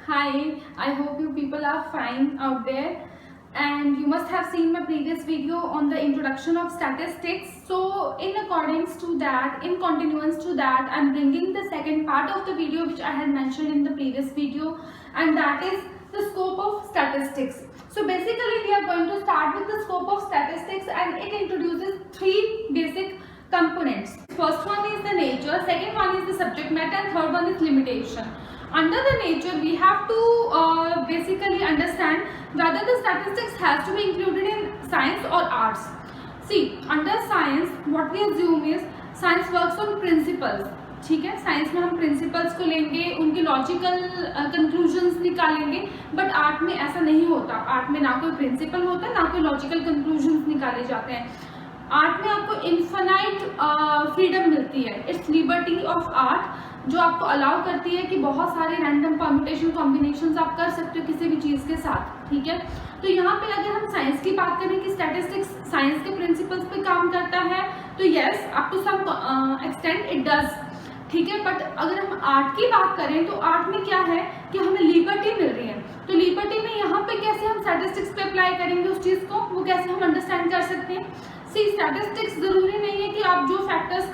Hi, I hope you people are fine out there, and you must have seen my previous video on the introduction of statistics. So in accordance to that, in continuance to that, I'm bringing the second part of the video which I had mentioned in the previous video, and that is the scope of statistics. So basically we are going to start with the scope of statistics, and it introduces three basic components. First one is the nature, second one is the subject matter, and third one is limitation. Under the nature, we have to basically understand whether the statistics has to be included in science or arts. See, under science, what we assume is science works on principles. ठीक है, science में हम principles को लेंगे, उनके logical conclusions निकालेंगे, but art में ऐसा नहीं होता. आर्ट में ना कोई प्रिंसिपल होता है, ना कोई लॉजिकल कंक्लूजन्स निकाले जाते हैं. आर्ट में आपको इन्फिनाइट फ्रीडम मिलती है. इट्स लिबर्टी ऑफ आर्ट, जो आपको अलाउ करती है कि बहुत सारे रैंडम परम्यूटेशन कॉम्बिनेशंस आप कर सकते हो किसी भी चीज़ के साथ. ठीक है, तो यहाँ पे अगर हम साइंस की बात करें कि स्टैटिस्टिक्स साइंस के प्रिंसिपल्स पे काम करता है, तो yes, up to some extent it does. ठीक है, बट अगर हम आर्ट की बात करें तो आर्ट में क्या है कि हमें लिबर्टी मिल रही है. तो लिबर्टी में यहाँ पे कैसे हम स्टैटिस्टिक्स पे अप्लाई करेंगे उस चीज़ को, वो कैसे हम अंडरस्टैंड कर सकते हैं. सी, स्टैटिस्टिक्स जरूरी नहीं है कि आप जो फैक्टर्स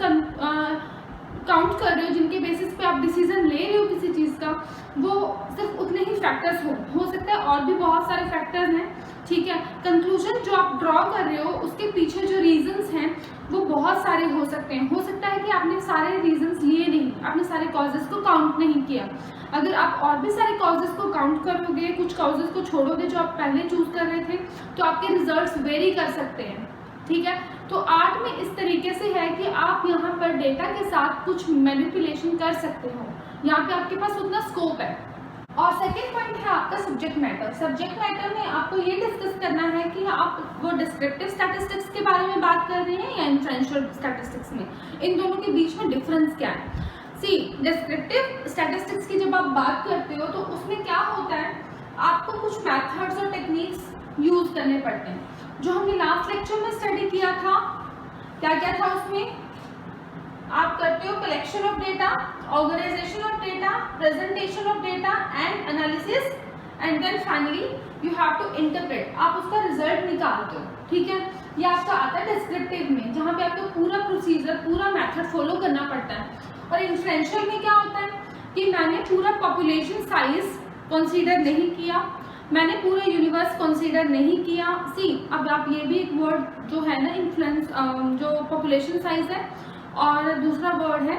काउंट कर रहे हो, जिनके बेसिस पे आप डिसीजन ले रहे हो किसी चीज़ का, वो सिर्फ उतने ही फैक्टर्स हो सकता है और भी बहुत सारे फैक्टर्स हैं. ठीक है, कंक्लूजन जो आप ड्रॉ कर रहे हो उसके पीछे जो रीजंस हैं वो बहुत सारे हो सकते हैं. हो सकता है कि आपने सारे रीजंस लिए नहीं, आपने सारे कॉजेज को काउंट नहीं किया. अगर आप और भी सारे कॉजेज को काउंट करोगे, कुछ कॉजेज को छोड़ोगे जो आप पहले चूज कर रहे थे, तो आपके रिजल्ट्स वेरी कर सकते हैं. ठीक है, तो आर्ट में इस तरीके से है कि आप यहाँ पर डेटा के साथ कुछ मैनिपुलेशन कर सकते हो. यहाँ पे आपके पास उतना स्कोप है. और सेकेंड पॉइंट है आपका सब्जेक्ट मैटर. सब्जेक्ट मैटर में आपको ये डिस्कस करना है कि आप वो डिस्क्रिप्टिव स्टैटिस्टिक्स के बारे में बात कर रहे हैं या इन्फ्लुएंशियल स्टैटिस्टिक्स में, इन दोनों के बीच में डिफरेंस क्या है. सी, डिस्क्रिप्टिव स्टैटिस्टिक्स की जब आप बात करते हो तो उसमें क्या होता है, आपको कुछ मैथड्स और टेक्निक्स यूज करने पड़ते हैं. जो हमने लास्ट लेक्चर में स्टडी किया था, क्या क्या था उसमें, आप करते हो collection of data, organisation of data, presentation of data and analysis, and then finally you have to interpret. आप उसका रिजल्ट निकालते हो. ठीक है, ये आपका आता है डिस्क्रिप्टिव में, जहाँ पे आपको पूरा प्रोसीजर, पूरा मेथड फॉलो करना पड़ता है. और इन्फ्लुएंशियल में क्या होता है कि मैंने पूरा पॉपुलेशन साइज कंसीडर नहीं किया, मैंने पूरा यूनिवर्स कंसीडर नहीं किया. सी, अब आप ये भी एक वर्ड जो है ना, इन्फ्लुएंस, जो पॉपुलेशन साइज है और दूसरा वर्ड है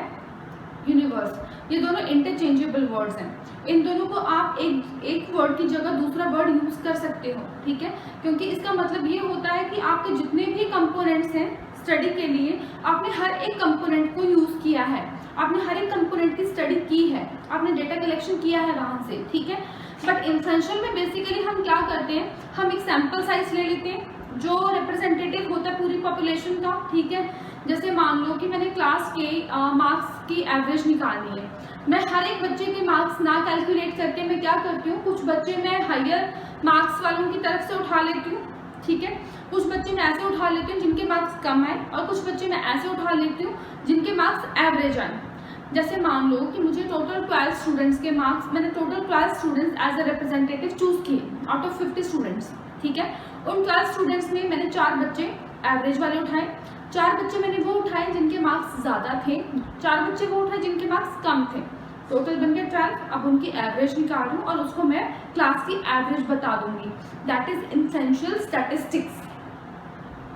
यूनिवर्स, ये दोनों इंटरचेंजेबल वर्ड्स हैं. इन दोनों को आप एक वर्ड की जगह दूसरा वर्ड यूज कर सकते हो. ठीक है, क्योंकि इसका मतलब ये होता है कि आपके जितने भी कंपोनेंट्स हैं स्टडी के लिए, आपने हर एक कंपोनेंट को यूज किया है, आपने हर एक कंपोनेंट की स्टडी की है, आपने डेटा कलेक्शन किया है वहाँ से. ठीक है, बट इन्फ्लुएंशियल में बेसिकली हम क्या करते हैं, हम एक सैम्पल साइज ले लेते हैं जो रिप्रेजेंटेटिव होता है पूरी पॉपुलेशन का. ठीक है, जैसे मान लो कि मैंने क्लास के मार्क्स की एवरेज निकालनी है. मैं हर एक बच्चे के मार्क्स ना कैलकुलेट करके मैं क्या करती हूँ, कुछ बच्चे मैं हायर मार्क्स वालों की तरफ से उठा लेती हूँ. ठीक है, कुछ बच्चे मैं ऐसे उठा लेती हूँ जिनके मार्क्स कम आए, और कुछ बच्चे मैं ऐसे उठा लेती हूँ जिनके मार्क्स एवरेज आए. जैसे मान लो कि मुझे टोटल 12 स्टूडेंट्स के मार्क्स, मैंने total 12 students as a representative choose किए आउट ऑफ 50 स्टूडेंट्स. ठीक है, उन 12 स्टूडेंट्स में मैंने 4 बच्चे एवरेज वाले उठाए, 4 बच्चे मैंने वो उठाए जिनके मार्क्स ज़्यादा थे, 4 बच्चे वो उठाए जिनके मार्क्स कम थे. टोटल बन गए 12. अब उनकी एवरेज निकाल रही हूँ और उसको मैं क्लास की एवरेज बता दूंगी. That is influential statistics.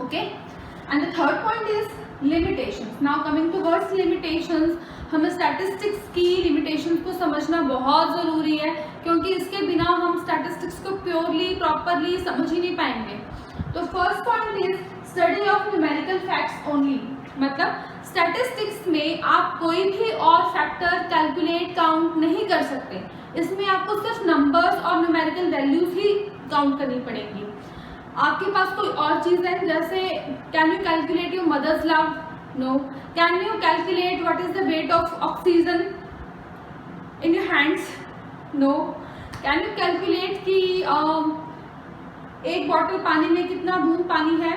Okay, and the third point is limitations. Now coming towards limitations, हमें स्टैटिस्टिक्स की लिमिटेशंस को समझना बहुत ज़रूरी है, क्योंकि इसके बिना हम स्टैटिस्टिक्स को प्योरली प्रॉपरली समझ ही नहीं पाएंगे. तो first point is study of numerical facts only. मतलब स्टैटिस्टिक्स में आप कोई भी और फैक्टर कैलकुलेट काउंट नहीं कर सकते. इसमें आपको सिर्फ नंबर्स और न्यूमेरिकल वैल्यूज ही काउंट करनी पड़ेंगी. आपके पास कोई और चीज़ है, जैसे can you calculate your mother's love? No. Can you calculate what is the weight of oxygen in your hands? No. Can you calculate कि एक बॉटल पानी में कितना बूंद पानी है?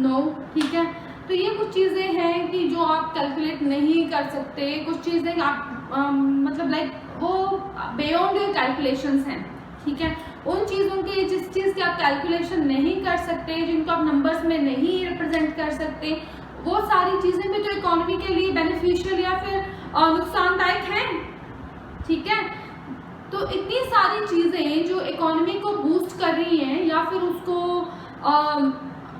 No. ठीक है, तो ये कुछ चीज़ें हैं कि जो आप कैलकुलेट नहीं कर सकते, कुछ चीज़ें आप मतलब लाइक वो बियॉन्ड योर कैलकुलेशंस हैं, ठीक है। उन चीज़ों के, जिस चीज़ की आप कैलकुलेशन नहीं कर सकते, जिनको आप नंबर्स में नहीं रिप्रेजेंट कर सकते, वो सारी चीज़ें भी तो इकोनॉमी के लिए बेनिफिशियल या फिर नुकसानदायक हैं, ठीक है। तो इतनी सारी चीज़ें जो इकोनॉमी को बूस्ट कर रही हैं या फिर उसको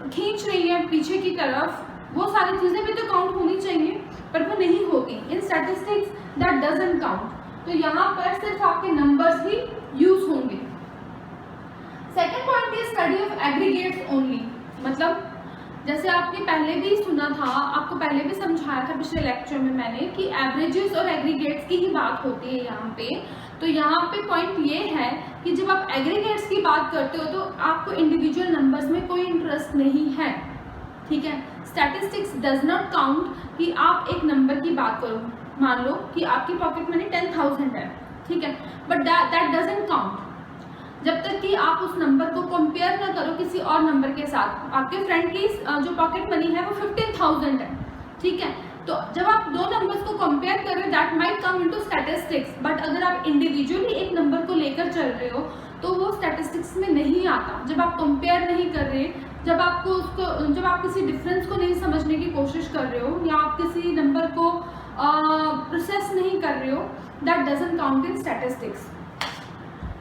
खींच रही हैं पीछे की तरफ, वो सारी चीज़ें भी तो काउंट होनी चाहिए, पर वो नहीं होती। इन स्टैटिस्टिक्स दैट डजंट काउंट। तो यहाँ पर सिर्फ आपके नंबर्स ही यूज होंगे। Second point is study of aggregates only. मतलब जैसे आपने पहले भी सुना था, आपको पहले भी समझाया था पिछले लेक्चर में मैंने, कि एवरेजेस और एग्रीगेट्स की ही बात होती है यहाँ पे। तो यहाँ पे पॉइंट ये है कि जब आप एग्रीगेट्स की बात करते हो तो आपको इंडिविजुअल नंबर्स में कोई इंटरेस्ट नहीं है, ठीक है। स्टैटिस्टिक्स डज नॉट काउंट कि आप एक नंबर की बात करो, मान लो कि आपकी पॉकेट मनी 10,000 है, ठीक है, बट दैट डजंट काउंट जब तक कि आप उस नंबर को कंपेयर ना करो किसी और नंबर के साथ। आपके फ्रेंड की जो पॉकेट मनी है वो 15,000 है, ठीक है। तो जब आप दो नंबर्स को कंपेयर कर रहे हो, that might come into statistics, but अगर आप इंडिविजुअली एक नंबर को लेकर चल रहे हो तो वो स्टैटिस्टिक्स में नहीं आता। जब आप कंपेयर नहीं कर रहे, जब आप किसी डिफरेंस को नहीं समझने की कोशिश कर रहे हो, या आप किसी नंबर को प्रोसेस नहीं कर रहे हो, that doesn't count in statistics.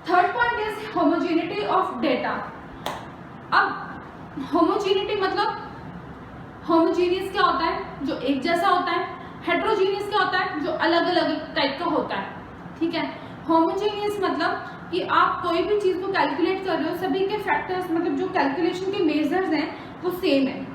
Third point is homogeneity of data. अब होमोजेनिटी मतलब होमोजीनियस क्या होता है, जो एक जैसा होता है। हेट्रोजीनियस क्या होता है, जो अलग अलग टाइप का होता है, ठीक है। होमोजीनियस मतलब कि आप कोई भी चीज़ को कैलकुलेट कर रहे हो, सभी के फैक्टर्स मतलब जो कैलकुलेशन के मेजर्स हैं वो सेम है।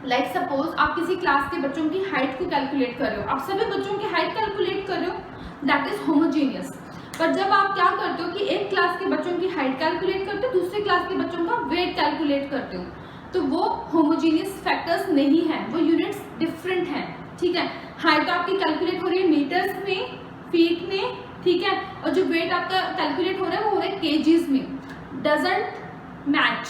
लाइक सपोज आप किसी क्लास के बच्चों की हाइट को कैलकुलेट कर रहे हो, आप सभी बच्चों की हाइट कैलकुलेट कर रहे हो, दैट इज होमोजीनियस। पर जब आप क्या करते हो कि एक क्लास के बच्चों की हाइट कैलकुलेट करते हो, दूसरे क्लास के बच्चों का वेट कैलकुलेट करते हो, तो वो होमोजीनियस फैक्टर्स नहीं है, वो यूनिट्स डिफरेंट हैं, ठीक है। हाइट आपकी कैलकुलेट हो रही है मीटर्स में, फीट में, ठीक है, और जो वेट आपका कैलकुलेट हो रहा है वो हो रहा है केजीज में, डजंट मैच।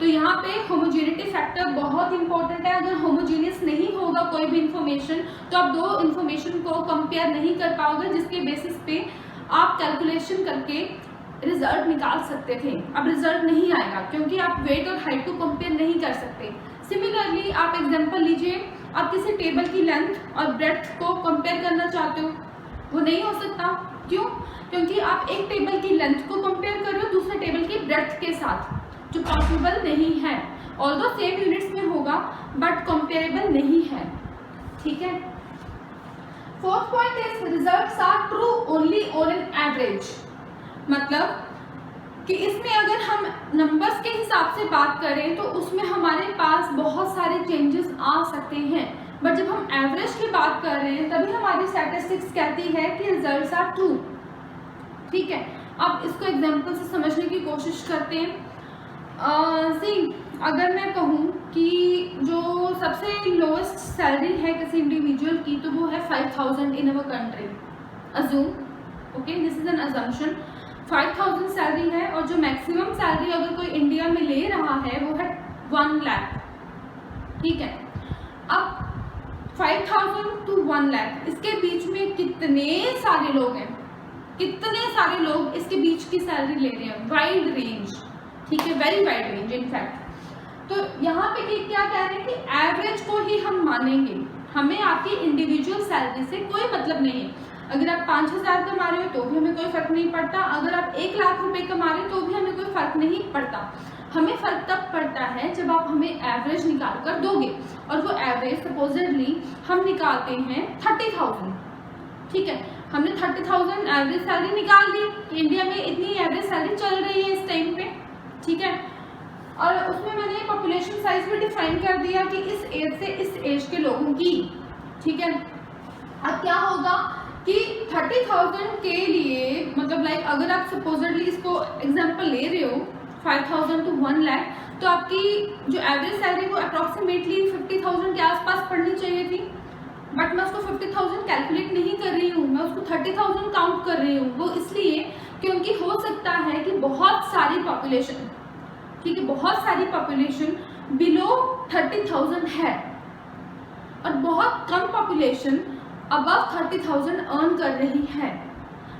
तो यहाँ पे होमोजेनिटी फैक्टर बहुत इंपॉर्टेंट है। अगर होमोजीनियस नहीं होगा कोई भी इंफॉर्मेशन तो आप दो इंफॉर्मेशन को कंपेयर नहीं कर पाओगे, जिसके बेसिस पे आप कैलकुलेशन करके रिजल्ट निकाल सकते थे। अब रिजल्ट नहीं आएगा क्योंकि आप वेट और हाइट को कंपेयर नहीं कर सकते। सिमिलरली आप एग्जांपल लीजिए, आप किसी टेबल की लेंथ और ब्रेड्थ को कंपेयर करना चाहते हो, वो नहीं हो सकता। क्यों? क्योंकि आप एक टेबल की लेंथ को कंपेयर कर रहे हो दूसरे टेबल की ब्रेड्थ के साथ, जो पॉसिबल नहीं है। ऑल्दो सेम यूनिट्स में होगा बट कंपेरेबल नहीं है, ठीक है। Fourth point is results are true only on an average. मतलब कि इसमें अगर हम नंबर्स के हिसाब से बात करें तो उसमें हमारे पास बहुत सारे चेंजेस आ सकते हैं, बट जब हम एवरेज की बात कर रहे हैं तभी हमारी स्टैटिस्टिक्स कहती है कि रिजल्ट्स आर ट्रू, ठीक है। अब इसको एग्जांपल से समझने की कोशिश करते हैं। अगर मैं कहूँ कि जो सबसे लोएस्ट सैलरी है किसी इंडिविजुअल की तो वो है 5,000 in our country. Assume, okay, this is an assumption, 5,000 salary है और जो मैक्सिमम सैलरी अगर कोई इंडिया में ले रहा है वो है 1 लाख, ठीक है। अब 5,000 to 1 लाख, इसके बीच में कितने सारे लोग हैं, कितने सारे लोग इसके बीच की सैलरी ले रहे हैं, वाइड रेंज, ठीक है, वेरी वाइड रेंज इनफैक्ट। तो यहाँ पे क्या कह रहे हैं कि एवरेज को ही हम मानेंगे, हमें आपकी इंडिविजुअल सैलरी से कोई मतलब नहीं है। अगर आप 5,000 कमा रहे हो तो भी हमें कोई फर्क नहीं पड़ता, अगर आप 1 लाख रुपए कमा रहे हो तो भी हमें कोई फर्क नहीं पड़ता। हमें फर्क तब पड़ता है जब आप हमें एवरेज निकाल कर दोगे, और वो एवरेज सपोजिटली हम निकालते हैं 30,000, ठीक है। हमने 30,000 एवरेज सैलरी निकाल दी, इंडिया में इतनी एवरेज सैलरी चल रही है इस टाइम पे, ठीक है। और उसमें मैंने पॉपुलेशन साइज भी डिफाइन कर दिया कि इस एज से इस एज के लोगों की, ठीक है। अब क्या होगा कि 30,000 के लिए मतलब लाइक अगर आप सपोजिटली इसको एग्जांपल ले रहे हो 5,000 to 1 लाख, तो आपकी जो एवरेज सैलरी वो अप्रॉक्सीमेटली 50,000 के आसपास पड़नी चाहिए थी, बट मैं उसको 50,000 कैलकुलेट नहीं कर रही हूँ, मैं उसको 30,000 काउंट कर रही हूँ। वो इसलिए क्योंकि हो सकता है कि बहुत सारी पॉपुलेशन, ठीक है, बहुत सारी पॉपुलेशन बिलो 30,000 है, और बहुत कम पॉपुलेशन अबव 30,000 अर्न कर रही है।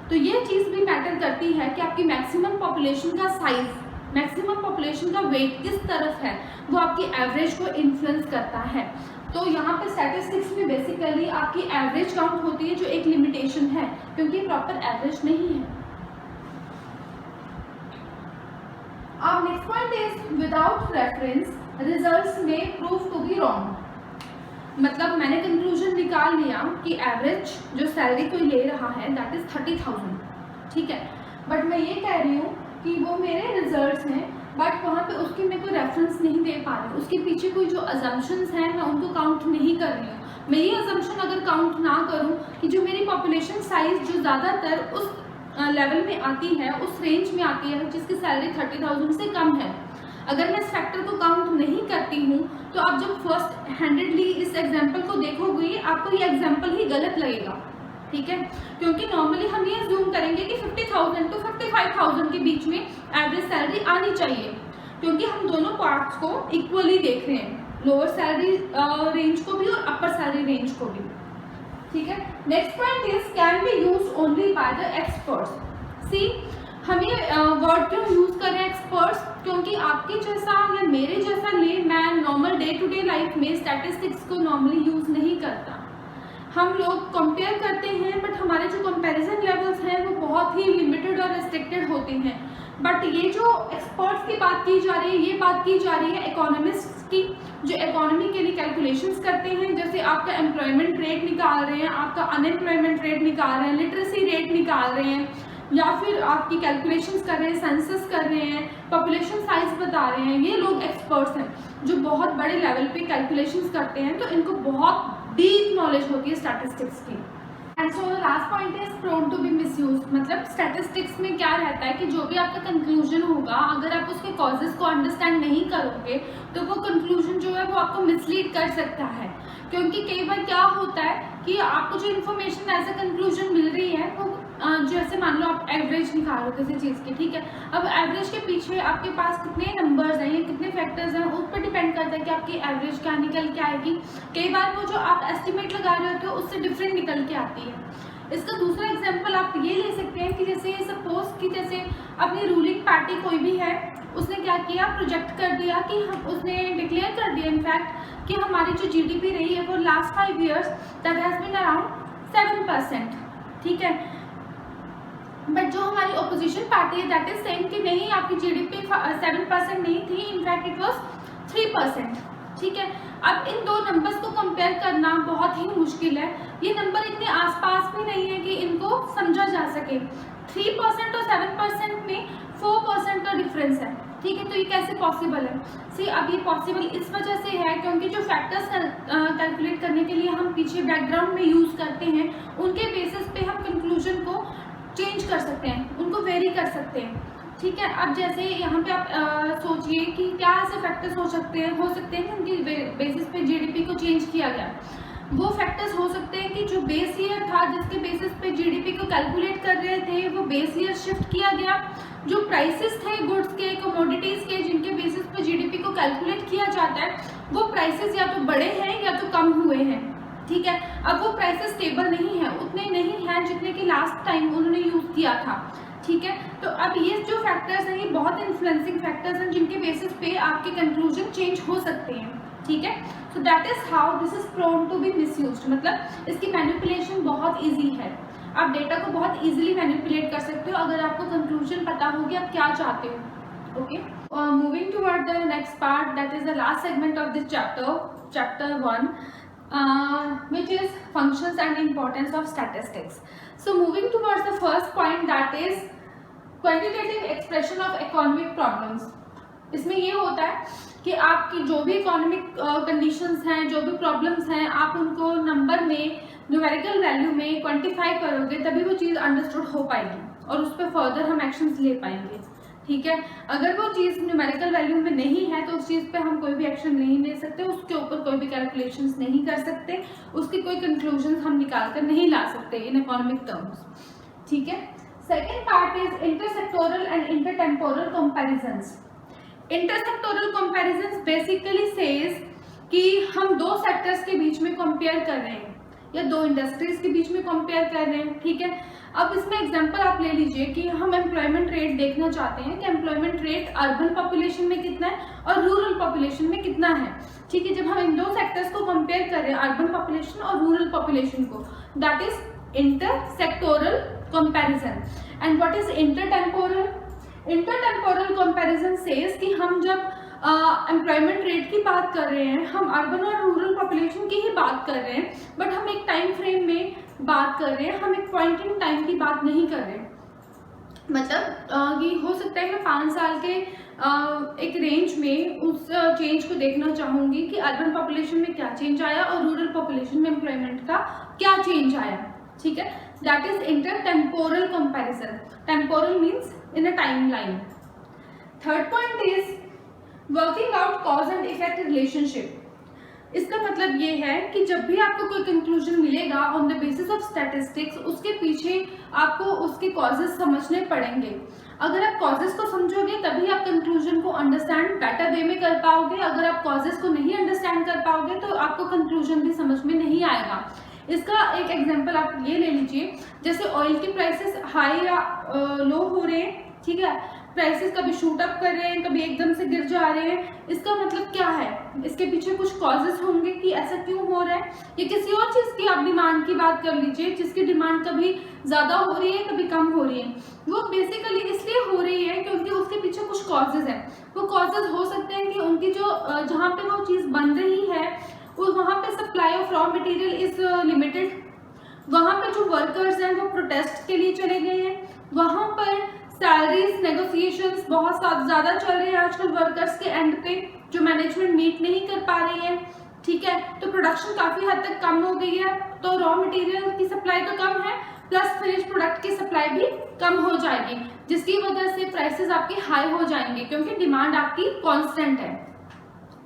तो ये चीज़ भी मैटर करती है कि आपकी मैक्सिमम पॉपुलेशन का साइज, मैक्सिमम पॉपुलेशन का वेट किस तरफ है, वो आपकी एवरेज को इन्फ्लुएंस करता है। तो यहाँ पे स्टैटिस्टिक्स में बेसिकली आपकी एवरेज काउंट होती है, जो एक लिमिटेशन है, क्योंकि प्रॉपर एवरेज नहीं है। अब next point is without reference results में प्रूव टू बी रॉन्ग। मतलब मैंने कंक्लूजन निकाल लिया कि एवरेज जो सैलरी कोई ले रहा है दैट इज 30,000, ठीक है, बट मैं ये कह रही हूँ कि वो मेरे रिजल्ट्स हैं, बट वहाँ पे उसकी मैं कोई रेफरेंस नहीं दे पा रही हूँ, उसके पीछे कोई जो अजम्पशंस हैं मैं उनको काउंट नहीं कर रही हूँ। मैं ये अजम्पशन अगर काउंट ना करूँ कि जो मेरी पॉपुलेशन साइज जो ज़्यादातर उस लेवल में आती है, उस रेंज में आती है जिसकी सैलरी 30,000 से कम है, अगर मैं इस फैक्टर को काउंट नहीं करती हूँ तो आप जब फर्स्ट हैंडेडली इस एग्जाम्पल को देखोगे आपको ये एग्जाम्पल ही गलत लगेगा, ठीक है, क्योंकि नॉर्मली हम ये जूम करेंगे कि 50,000 to 55,000 के बीच में एवरेज सैलरी आनी चाहिए, क्योंकि हम दोनों पार्ट्स को इक्वली देख रहे हैं, लोअर सैलरी रेंज को भी और अपर सैलरी रेंज को भी, ठीक है। Next point is can be use only by the experts. See हमें वर्ड क्यों यूज करें एक्सपर्ट्स, क्योंकि आपके जैसा या मेरे जैसा layman normal day to day life में स्टैटिस्टिक्स को नॉर्मली यूज नहीं करता। हम लोग कंपेयर करते हैं बट हमारे जो कंपैरिजन लेवल्स हैं वो बहुत ही लिमिटेड और रिस्ट्रिक्टेड होते हैं। बट ये जो एक्सपर्ट्स की बात की जा रही है, ये बात की जा रही है इकोनॉमिस्ट्स की, जो इकोनॉमी के लिए कैलकुलेशंस करते हैं, जैसे आपका एम्प्लॉयमेंट रेट निकाल रहे हैं, आपका अनएम्प्लॉयमेंट रेट निकाल रहे हैं, लिटरेसी रेट निकाल रहे हैं, या फिर आपकी कैलकुलेशंस कर रहे हैं, सेंसस कर रहे हैं, पॉपुलेशन साइज बता रहे हैं। ये लोग एक्सपर्ट्स हैं जो बहुत बड़े लेवल पे कैलकुलेशंस करते हैं, तो इनको बहुत डीप नॉलेज होती है स्टैटिस्टिक्स की। And so the last point is prone to be misuse. मतलब स्टैटिस्टिक्स में क्या रहता है कि जो भी आपका कंक्लूजन होगा, अगर आप उसके कॉजेज को अंडरस्टैंड नहीं करोगे तो वो कंक्लूजन जो है वो आपको मिसलीड कर सकता है, क्योंकि कई बार क्या होता है कि आपको जो इन्फॉर्मेशन एज अ कंक्लूजन मिल रही है वो जैसे मान लो आप एवरेज निकालो किसी चीज़ की, ठीक है, अब एवरेज के पीछे आपके पास कितने नंबर्स हैं या कितने फैक्टर्स हैं उस पर डिपेंड करता है कि आपकी एवरेज क्या निकल के आएगी। कई बार वो जो आप एस्टिमेट लगा रहे होते हो उससे डिफरेंट निकल के आती है। इसका दूसरा एग्जांपल आप ये ले सकते हैं कि जैसे सपोज कि जैसे अपनी रूलिंग पार्टी कोई भी है, उसने क्या किया, प्रोजेक्ट कर दिया कि हम उसने डिक्लेयर कर दिया इनफैक्ट कि हमारी जो जीडीपी रही है वो last 5 years that has been around 7%, ठीक है, बट जो हमारी ओपोजिशन पार्टी है दैट इज सेम कि नहीं आपकी जीडीपी 7% नहीं थी, इनफैक्ट इट वाज 3%, ठीक है। अब इन दो नंबर्स को कंपेयर करना बहुत ही मुश्किल है, ये नंबर इतने आसपास भी नहीं है कि इनको समझा जा सके। 3% और 7% में 4% का डिफरेंस है, ठीक है, तो ये कैसे पॉसिबल है? सी अब ये पॉसिबल इस वजह से है क्योंकि जो फैक्टर्स कैलकुलेट करने के लिए हम पीछे बैकग्राउंड में यूज करते हैं उनके बेसिस पे हम कंक्लूजन को चेंज कर सकते हैं, उनको वेरी कर सकते हैं, ठीक है। अब जैसे यहाँ पे आप सोचिए कि क्या ऐसे फैक्टर्स हो सकते हैं कि उनकी बेसिस पे जीडीपी को चेंज किया गया। वो फैक्टर्स हो सकते हैं कि जो बेस ईयर था जिसके बेसिस पे जीडीपी को कैलकुलेट कर रहे थे वो बेस ईयर शिफ्ट किया गया। जो प्राइसेस थे गुड्स के, कमोडिटीज़ के, जिनके बेसिस पे जीडीपी को कैलकुलेट किया जाता है वो प्राइसेस या तो बढ़े हैं या तो कम हुए हैं, ठीक है। अब वो प्राइसेस स्टेबल नहीं है, उतने नहीं हैं जितने कि लास्ट टाइम उन्होंने यूज़ किया था, ठीक है। तो अब ये जो फैक्टर्स हैं ये बहुत इन्फ्लुएंसिंग फैक्टर्स हैं जिनके बेसिस पे आपके कंक्लूजन चेंज हो सकते हैं, ठीक है। So that is how this is prone to be misused. मतलब इसकी मैनिपुलेशन बहुत ईजी है, आप डेटा को बहुत ईजिली मैनिपुलेट कर सकते हो अगर आपको कंक्लूजन पता हो कि आप क्या चाहते हो, okay. Moving toward the next part that is the last segment of this chapter 1, which is functions and importance of statistics. So moving towards the first point that is quantitative expression of economic problems. इसमें ये होता है कि आपकी जो भी economic conditions हैं, जो भी प्रॉब्लम्स हैं, आप उनको नंबर में, न्यूमेरिकल वैल्यू में क्वांटिफाई करोगे तभी वो चीज़ अंडरस्टूड हो पाएगी और उस पर फर्दर हम एक्शंस ले पाएंगे, ठीक है। अगर वो चीज़ न्यूमेरिकल वैल्यू में नहीं है तो उस चीज़ पे हम कोई भी एक्शन नहीं ले सकते, उसके ऊपर कोई भी कैलकुलेशंस नहीं कर सकते, उसकी कोई कंक्लूजन्स हम निकाल कर नहीं ला सकते इन इकोनॉमिक टर्म्स, ठीक है। Second part is intersectoral and intertemporal comparisons. Intersectoral comparisons basically says कि हम दो सेक्टर्स के बीच में कंपेयर कर रहे हैं या दो इंडस्ट्रीज के बीच में कंपेयर कर रहे हैं, ठीक है। अब इसमें एग्जांपल आप ले लीजिए कि हम एम्प्लॉयमेंट रेट देखना चाहते हैं कि एम्प्लॉयमेंट रेट अर्बन पॉपुलेशन में कितना है और रूरल पॉपुलेशन में कितना है, ठीक है। जब हम इन दो सेक्टर्स को कंपेयर कर रहे हैं, अर्बन पॉपुलेशन और रूरल पॉपुलेशन को, that is intersectoral comparison. And what is intertemporal? Intertemporal comparison says कि हम जब एम्प्लॉयमेंट रेट की बात कर रहे हैं, हम अर्बन और रूरल पॉपुलेशन की ही बात कर रहे हैं, बट हम एक टाइम फ्रेम में बात कर रहे हैं, हम एक पॉइंट इन टाइम की बात नहीं कर रहे। मतलब कि हो सकता है मैं 5 साल के एक रेंज में उस चेंज को देखना चाहूंगी कि अर्बन पॉपुलेशन में क्या चेंज आया और रूरल पॉपुलेशन में एम्प्लॉयमेंट का क्या चेंज आया, ठीक है। That is inter temporal comparison. Temporal means in a time line. Third point is working out cause and effect relationship. इसका मतलब ये है कि जब भी आपको कोई कंक्लूजन मिलेगा on the basis of statistics, उसके पीछे आपको उसके कॉजेस समझने पड़ेंगे। अगर आप कॉजेस को समझोगे तभी आप कंक्लूजन को अंडरस्टैंड बेटर वे में कर पाओगे। अगर आप कॉजेस को नहीं अंडरस्टैंड कर पाओगे तो आपको कंक्लूजन भी समझ में नहीं आएगा। इसका एक एग्जांपल आप ये ले लीजिए, जैसे ऑयल की प्राइसेस हाई या लो हो रहे हैं, ठीक है। प्राइसेस कभी शूट अप कर रहे हैं, कभी एकदम से गिर जा रहे हैं। इसका मतलब क्या है? इसके पीछे कुछ कॉजेस होंगे कि ऐसा क्यों हो रहा है। या किसी और चीज की आप डिमांड की बात कर लीजिए, जिसकी डिमांड कभी ज्यादा हो रही है, कभी कम हो रही है। वो बेसिकली इसलिए हो रही है क्योंकि उसके पीछे कुछ कॉजेज हैं। वो कॉजेज हो सकते हैं कि उनकी जो जहाँ पे वो चीज बन रही है वहाँ पे supply of raw material is limited, वहाँ पे जो वर्कर्स हैं वो प्रोटेस्ट के लिए चले गए हैं, वहाँ पर सैलरीज नेगोशिएशंस बहुत ज्यादा चल रहे हैं आजकल वर्कर्स के एंड पे, जो मैनेजमेंट मीट नहीं कर पा रही है, ठीक है। तो प्रोडक्शन काफी हद तक कम हो गई है, तो रॉ मटेरियल की सप्लाई तो कम है, प्लस फिनिश प्रोडक्ट की सप्लाई भी कम हो जाएगी, जिसकी वजह से प्राइसेस आपके हाई हो जाएंगे क्योंकि डिमांड आपकी कांस्टेंट है,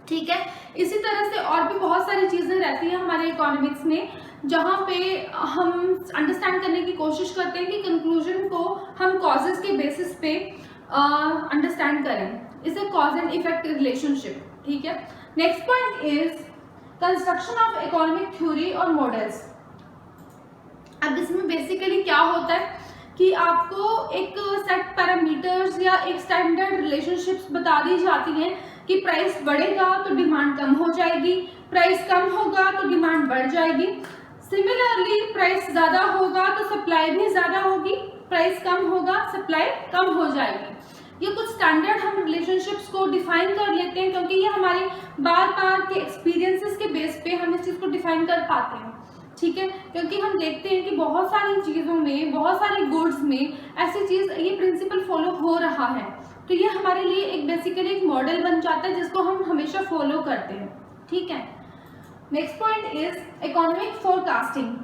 ठीक है। इसी तरह से और भी बहुत सारी चीजें रहती हैं हमारे इकोनॉमिक्स में, जहाँ पे हम अंडरस्टैंड करने की कोशिश करते हैं कि कंक्लूजन को हम कॉजेस के बेसिस पे अंडरस्टैंड करें। इसे कॉज एंड इफेक्ट रिलेशनशिप, ठीक है। Next point is construction of economic theory और मॉडल्स। अब इसमें बेसिकली क्या होता है कि आपको एक सेट पैरामीटर्स या एक स्टैंडर्ड रिलेशनशिप्स बता दी जाती हैं कि प्राइस बढ़ेगा तो डिमांड कम हो जाएगी, प्राइस कम होगा तो डिमांड बढ़ जाएगी। सिमिलरली प्राइस ज्यादा होगा तो सप्लाई भी ज्यादा होगी, प्राइस कम होगा सप्लाई कम हो जाएगी। ये कुछ स्टैंडर्ड हम रिलेशनशिप्स को डिफाइन कर लेते हैं क्योंकि ये हमारे बार बार के एक्सपीरियंसेस के बेस पे हम इस चीज को डिफाइन कर पाते हैं, ठीक है। क्योंकि हम देखते हैं कि बहुत सारी चीजों में, बहुत सारे गुड्स में ऐसी चीज, ये प्रिंसिपल फॉलो हो रहा है, तो ये हमारे लिए एक बेसिकली एक मॉडल बन जाता है जिसको हम हमेशा फॉलो करते हैं, ठीक है। Next point is economic forecasting.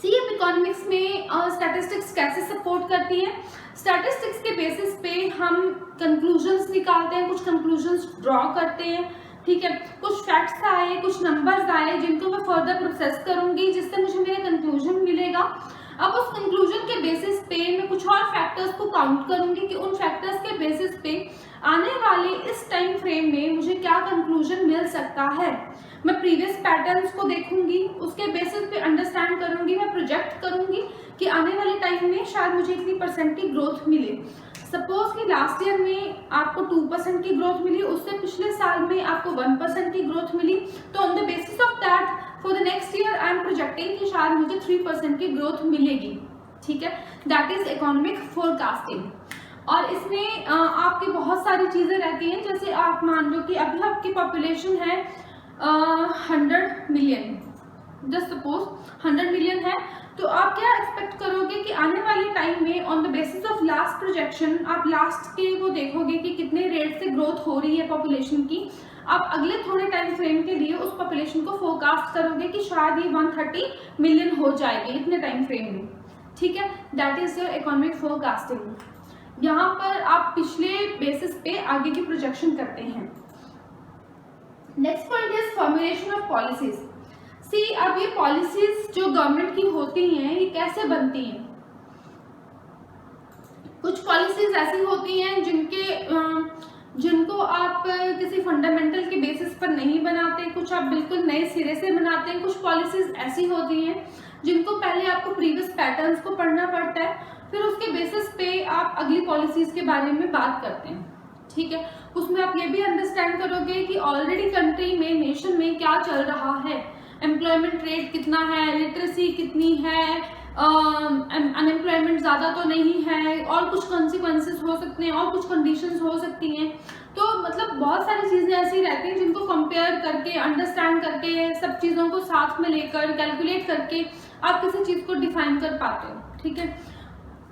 See अब इकोनॉमिक्स में स्टैटिस्टिक्स कैसे सपोर्ट करती है। स्टैटिस्टिक्स के बेसिस पे हम कंक्लूजन्स निकालते हैं, कुछ कंक्लूजन्स ड्रॉ करते हैं, ठीक है। कुछ फैक्ट्स आए, कुछ नंबर्स आए जिनको मैं फर्दर प्रोसेस करूंगी, जिससे मुझे मेरा कंक्लूजन मिलेगा। अब उस कंक्लूजन के बेसिस पे मैं कुछ और फैक्टर्स को काउंट करूंगी कि उन फैक्टर्स के बेसिस पे आने वाले इस टाइम फ्रेम में मुझे क्या कंक्लूजन मिल सकता है। मैं प्रीवियस पैटर्न्स को देखूंगी, उसके बेसिस पे अंडरस्टैंड करूंगी, मैं प्रोजेक्ट करूंगी कि आने वाले टाइम में शायद मुझे इतनी % की ग्रोथ मिले। सपोज कि लास्ट ईयर में आपको 2% की ग्रोथ मिली, उससे पिछले साल में आपको 1% की ग्रोथ मिली, तो on the basis of that for the next year I am projecting कि शायद मुझे 3% की ग्रोथ मिलेगी, ठीक है। That is economic forecasting. और इसमें आपकी बहुत सारी चीजें रहती हैं, जैसे आप मान लो कि अभी आपकी पॉपुलेशन है 100 मिलियन, जस्ट सपोज 100 मिलियन है, तो आप क्या एक्सपेक्ट करोगे कि आने वाले टाइम में on the basis of last projection आप लास्ट के वो देखोगे कि कितने रेट से ग्रोथ हो रही है पॉपुलेशन की। आप अगले थोड़े टाइम फ्रेम के लिए उस पॉपुलेशन को फोरकास्ट करोगे कि शायद ये 130 मिलियन हो जाएगी इतने टाइम फ्रेम में, ठीक है। That is your economic forecasting. यहाँ पर आप पिछले बेसिस पे आगे की प्रोजेक्शन करते हैं। Next point is formulation of policies. See अब ये पॉलिसीज जो गवर्नमेंट की होती हैं ये कैसे बनती हैं। कुछ पॉलिसीज ऐसी होती हैं जिनके जिनको आप किसी फंडामेंटल के बेसिस पर नहीं बनाते, कुछ आप बिल्कुल नए सिरे से बनाते हैं। कुछ पॉलिसीज ऐसी होती हैं जिनको पहले आपको प्रीवियस पैटर्न्स को पढ़ना पड़ता है, फिर उसके बेसिस पे आप अगली पॉलिसीज के बारे में बात करते हैं, ठीक है। उसमें आप ये भी अंडरस्टैंड करोगे कि ऑलरेडी कंट्री में, नेशन में क्या चल रहा है, एम्प्लॉयमेंट रेट कितना है, लिटरेसी कितनी है, अनएम्प्लॉयमेंट ज़्यादा तो नहीं है, और कुछ कॉन्सिक्वेंसेस हो सकते हैं, और कुछ कंडीशंस हो सकती हैं। तो मतलब बहुत सारी चीज़ें ऐसी रहती हैं जिनको कंपेयर करके, अंडरस्टैंड करके, सब चीज़ों को साथ में लेकर, कैलकुलेट करके आप किसी चीज़ को डिफाइन कर पाते हो, ठीक है।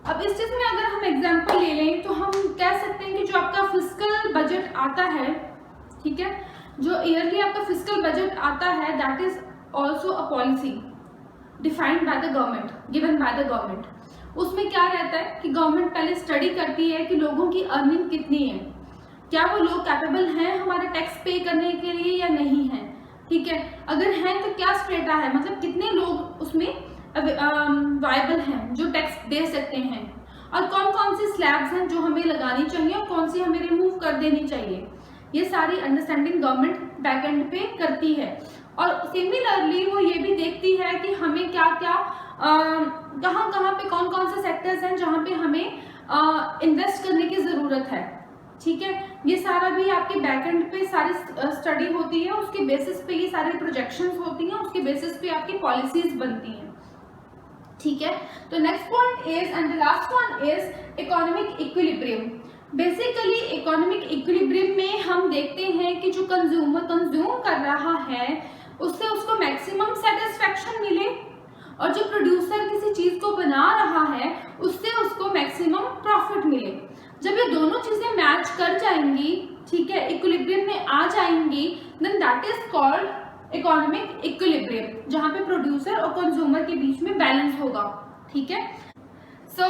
अब इस चीज़ में अगर हम एग्जाम्पल ले लें तो हम कह सकते हैं कि जो आपका फिस्कल बजट आता है, ठीक है, जो ईयरली आपका फिस्कल बजट आता है, that is also a policy defined by the government, given by the government. उसमें क्या रहता है कि गवर्नमेंट पहले स्टडी करती है कि लोगों की अर्निंग कितनी है, क्या वो लोग कैपेबल हैं हमारा टैक्स पे करने के लिए या नहीं है, ठीक है। अगर हैं तो क्या स्ट्रेटा है, मतलब कितने लोग उसमें वायबल हैं जो टैक्स दे सकते हैं, और कौन कौन सी स्लैब्स हैं जो हमें लगानी चाहिए और कौन सी हमें रिमूव कर देनी चाहिए। ये सारी अंडरस्टैंडिंग गवर्नमेंट बैकएंड पे करती है। और सिमिलरली वो ये भी देखती है कि हमें क्या क्या कहाँ कहाँ पे कौन कौन से सेक्टर्स हैं जहाँ पे हमें इन्वेस्ट करने की ज़रूरत है, ठीक है। ये सारा भी आपके बैकएंड पे सारी स्टडी होती है, उसके बेसिस पे ये सारी प्रोजेक्शंस होती हैं, उसके बेसिस पे आपकी पॉलिसीज बनती हैं, ठीक है। तो next point is, and the last one is economic equilibrium. Basically economic equilibrium में हम देखते हैं कि जो कंज्यूमर कंज्यूम कर रहा है उससे उसको मैक्सिमम सेटिस्फेक्शन मिले, और जो प्रोड्यूसर किसी चीज को बना रहा है उससे उसको मैक्सिमम प्रॉफिट मिले। जब ये दोनों चीजें मैच कर जाएंगी, ठीक है, इक्विलिब्रियम में आ जाएंगी, then that is called economic equilibrium, जहां पे प्रोड्यूसर और कंज्यूमर के बीच में बैलेंस होगा, ठीक है। So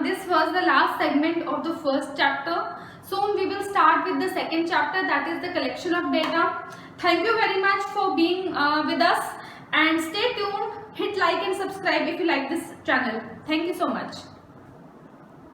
this was the last segment of the first chapter. Soon we will start with the second chapter, that is the collection of data. Thank you very much for being with us, and stay tuned. Hit like and subscribe if you like this channel. Thank you so much.